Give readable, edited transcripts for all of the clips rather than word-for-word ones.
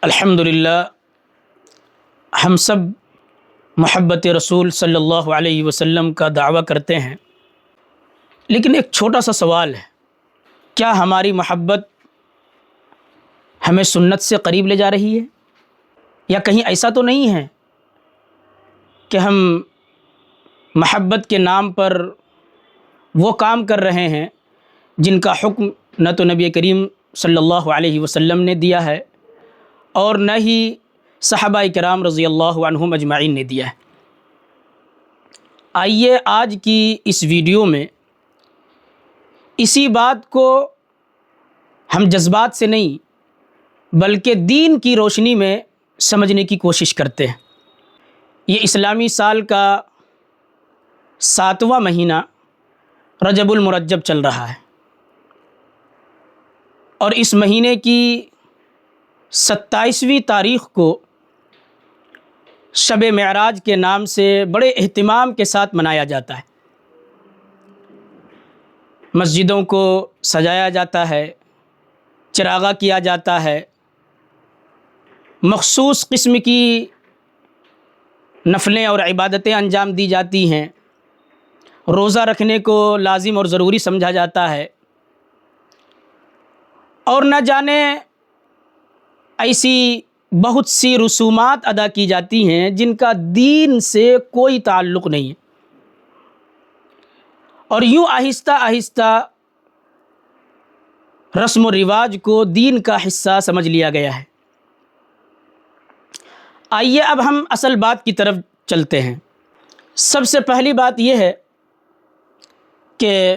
الحمدللہ ہم سب محبت رسول صلی اللہ علیہ وسلم کا دعویٰ کرتے ہیں، لیکن ایک چھوٹا سا سوال ہے، کیا ہماری محبت ہمیں سنت سے قریب لے جا رہی ہے؟ یا کہیں ایسا تو نہیں ہے کہ ہم محبت کے نام پر وہ کام کر رہے ہیں جن کا حکم نہ تو نبی کریم صلی اللہ علیہ وسلم نے دیا ہے اور نہ ہی صحابہ کرام رضی اللہ عنہم اجمعین نے دیا ہے۔ آئیے آج کی اس ویڈیو میں اسی بات کو ہم جذبات سے نہیں بلکہ دین کی روشنی میں سمجھنے کی کوشش کرتے ہیں۔ یہ اسلامی سال کا 7واں مہینہ رجب المرجب چل رہا ہے اور اس مہینے کی 27ویں تاریخ کو شب معراج کے نام سے بڑے اہتمام کے ساتھ منایا جاتا ہے۔ مسجدوں کو سجایا جاتا ہے، چراغاں کیا جاتا ہے، مخصوص قسم کی نفلیں اور عبادتیں انجام دی جاتی ہیں، روزہ رکھنے کو لازم اور ضروری سمجھا جاتا ہے، اور نہ جانے ایسی بہت سی رسومات ادا کی جاتی ہیں جن کا دین سے کوئی تعلق نہیں ہے، اور یوں آہستہ آہستہ رسم و رواج کو دین کا حصہ سمجھ لیا گیا ہے۔ آئیے اب ہم اصل بات کی طرف چلتے ہیں۔ سب سے پہلی بات یہ ہے کہ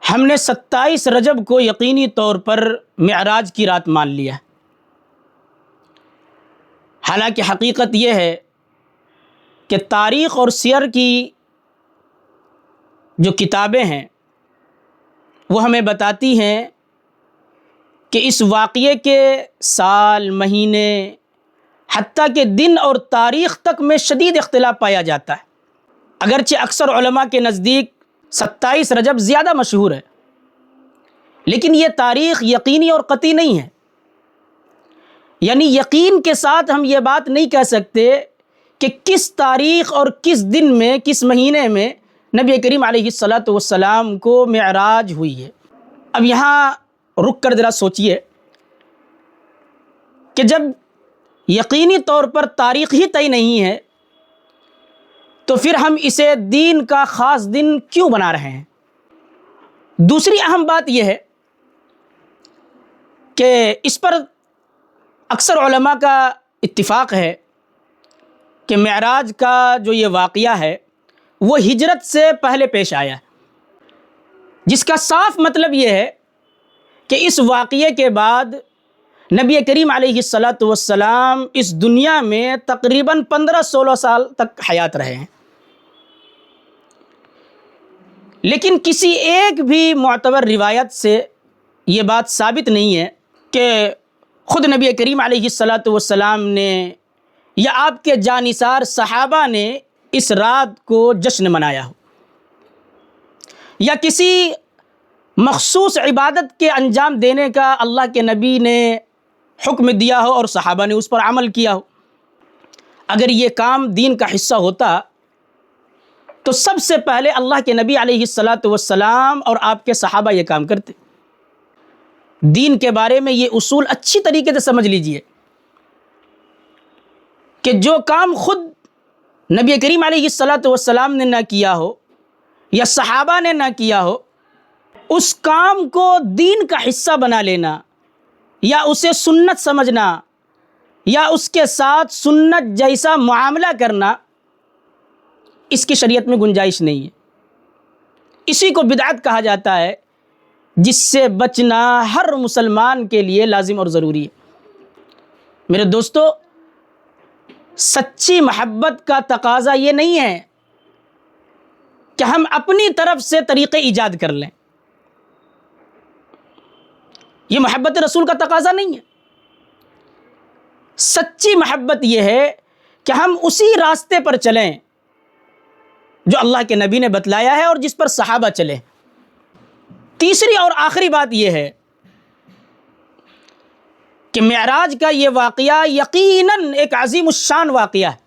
ہم نے 27 رجب کو یقینی طور پر معراج کی رات مان لیا ہے، حالانکہ حقیقت یہ ہے کہ تاریخ اور سیر کی جو کتابیں ہیں وہ ہمیں بتاتی ہیں کہ اس واقعے کے سال، مہینے، حتیٰ کہ دن اور تاریخ تک میں شدید اختلاف پایا جاتا ہے۔ اگرچہ اکثر علماء کے نزدیک 27 رجب زیادہ مشہور ہے، لیکن یہ تاریخ یقینی اور قطعی نہیں ہے۔ یعنی یقین کے ساتھ ہم یہ بات نہیں کہہ سکتے کہ کس تاریخ اور کس دن میں، کس مہینے میں نبی کریم علیہ الصلاۃ والسلام کو معراج ہوئی ہے۔ اب یہاں رک کر ذرا سوچئے کہ جب یقینی طور پر تاریخ ہی طے نہیں ہے تو پھر ہم اسے دین کا خاص دن کیوں بنا رہے ہیں؟ دوسری اہم بات یہ ہے کہ اس پر اکثر علماء کا اتفاق ہے کہ معراج کا جو یہ واقعہ ہے وہ ہجرت سے پہلے پیش آیا ہے، جس کا صاف مطلب یہ ہے کہ اس واقعے کے بعد نبی کریم علیہ الصلاۃ والسلام اس دنیا میں تقریباً 15-16 سال تک حیات رہے ہیں۔ لیکن کسی ایک بھی معتبر روایت سے یہ بات ثابت نہیں ہے کہ خود نبی کریم علیہ الصلاۃ والسلام نے یا آپ کے جانثار صحابہ نے اس رات کو جشن منایا ہو، یا کسی مخصوص عبادت کے انجام دینے کا اللہ کے نبی نے حکم دیا ہو اور صحابہ نے اس پر عمل کیا ہو۔ اگر یہ کام دین کا حصہ ہوتا تو سب سے پہلے اللہ کے نبی علیہ الصلاۃ والسلام اور آپ کے صحابہ یہ کام کرتے۔ دین کے بارے میں یہ اصول اچھی طریقے سے سمجھ لیجئے کہ جو کام خود نبی کریم علیہ الصلاۃ والسلام نے نہ کیا ہو یا صحابہ نے نہ کیا ہو، اس کام کو دین کا حصہ بنا لینا یا اسے سنت سمجھنا یا اس کے ساتھ سنت جیسا معاملہ کرنا، اس کی شریعت میں گنجائش نہیں ہے۔ اسی کو بدعت کہا جاتا ہے، جس سے بچنا ہر مسلمان کے لیے لازم اور ضروری ہے۔ میرے دوستو، سچی محبت کا تقاضا یہ نہیں ہے کہ ہم اپنی طرف سے طریقے ایجاد کر لیں، یہ محبت رسول کا تقاضا نہیں ہے۔ سچی محبت یہ ہے کہ ہم اسی راستے پر چلیں جو اللہ کے نبی نے بتلایا ہے اور جس پر صحابہ چلے۔ تیسری اور آخری بات یہ ہے کہ معراج کا یہ واقعہ یقیناً ایک عظیم الشان واقعہ ہے،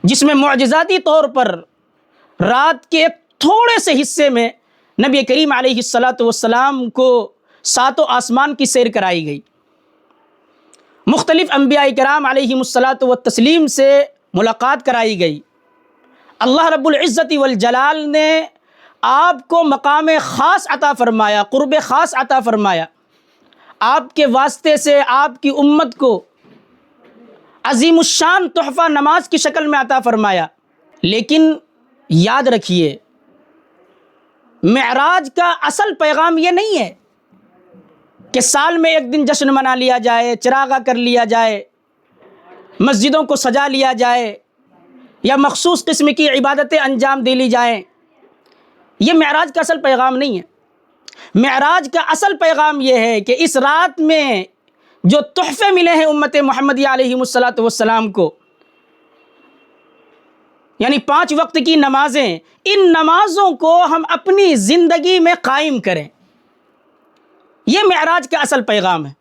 جس میں معجزاتی طور پر رات کے ایک تھوڑے سے حصے میں نبی کریم علیہ الصلاۃ والسلام کو ساتوں آسمان کی سیر کرائی گئی، مختلف انبیاء کرام علیہم الصلاۃ والتسلیم سے ملاقات کرائی گئی۔ اللہ رب العزت والجلال نے آپ کو مقام خاص عطا فرمایا، قرب خاص عطا فرمایا، آپ کے واسطے سے آپ کی امت کو عظیم الشان تحفہ نماز کی شکل میں عطا فرمایا۔ لیکن یاد رکھیے، معراج کا اصل پیغام یہ نہیں ہے کہ سال میں ایک دن جشن منا لیا جائے، چراغاں کر لیا جائے، مسجدوں کو سجا لیا جائے یا مخصوص قسم کی عبادتیں انجام دے لی جائیں۔ یہ معراج کا اصل پیغام نہیں ہے۔ معراج کا اصل پیغام یہ ہے کہ اس رات میں جو تحفے ملے ہیں امت محمدی علیہ الصلاۃ والسلام کو، یعنی 5 وقت کی نمازیں، ان نمازوں کو ہم اپنی زندگی میں قائم کریں، یہ معراج کا اصل پیغام ہے۔